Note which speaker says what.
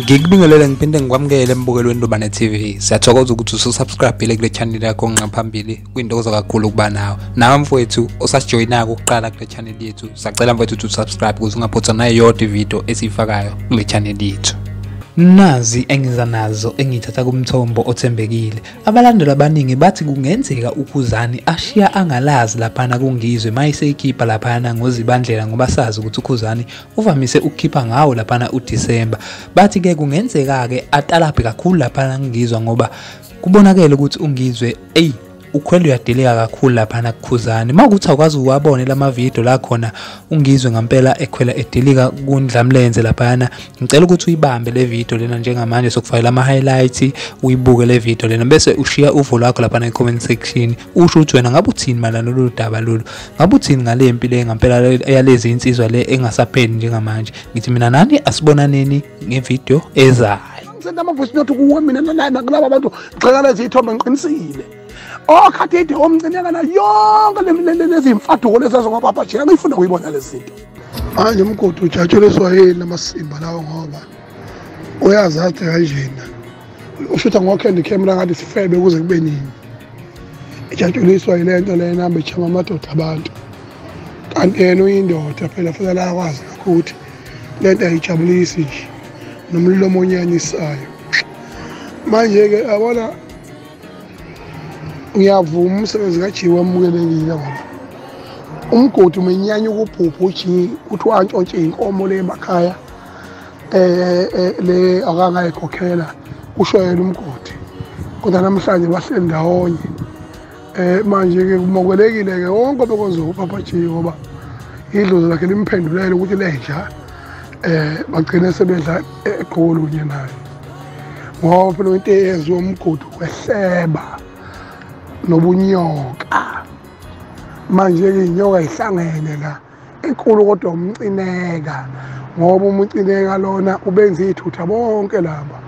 Speaker 1: Ngikubingelele ngiphinde ngikwamukele embukelweni Lobane TV. Siyathokoza ukuthi ususubscribe kule channel yakho ngaphambili. Kuyintokozo kakhulu ukuba nawe. Nawe mfowethu osasijoyinaka ukuqala kule channel yethu. Sacela mfowethu ukuthi usubscribe ukuze ungaphutha nayo yonke video esiyifakayo kule channel yethu. Nazi engiza nazo engithatha kumthombo othembekile. Abalandeli abaningi bathi kungenzeka uKhuzani ashiya angalazi laphana kungizwe mayiseyikhipha laphana ngoZibandlela ngoba sazi ukuthi uKhuzani uvamise ukukhipha ngawo laphana uDisemba. Bathi ke kungenzeka ke atalaphe kakhulu laphana ngizwa ngoba kubonakala ukuthi ungizwe ukhwelo uyadeleka kakhulu laphana kuKhuzani. Makuthi awukwazi uwabone lama video la khona ungizwe ngempela ekhwela edelika kuNdlamlenze laphana. Ngicela ukuthi uyibambe le video lena njengamanje sokufayela ama highlights, uyibuke le video lena bese ushiya uvo lwakho laphana e-comment section. Usho ukuthi wena ngabe uthini malana lolu daba lolu? Ngabe uthini ngale empilo ngempela yalezi insizwa le engasapheli njengamanje? Ngithi mina nani asibonaneni ngevideo ezayo.
Speaker 2: Ngizenda ama voice note kuwe mina nalaba abantu ngixakala izithombe ngiqinisile. Khathide omncinyakana yonke lezi mfaduko lezazo ngapha nje ngifuna ukuyibona lezi zinto. Manje umgodi ujatsheleswa yini namasimba lawo ngoba uyazathi kanjena. Ushutha ngokhendi camera ngathi sifebe ukuze kube nini. Ijatsheliswa yilento le namba echama amadoda abantu. Kanti yena uyindoda phela futhi la akwazi ukuthi lento ayijabulisi nje nomlilo onyanyisayo. Manje ke abona ngiyavuma umsebenzi kaJiwa amukelekile ngoba umgodi umenyanya ukuphupha uthi wantshontshe inkomo le emakhaya le akangayikhokhela usho yena umgodi kodwa namhlanje bahleli ndawonye. Manje ke kumokelekile ke wonke bekwenza uPapa Jiwa ngoba idlozi lakhe limphendulele ukuthi lenja bagcine sebedla egolunye naye ngoba phela into eyenziwa umgodi wehleba nobunyoka. Manje ke inyoka ihlangene la enkulu kodwa umcineka ngoba umcineka lona ubenza ithutha bonke laba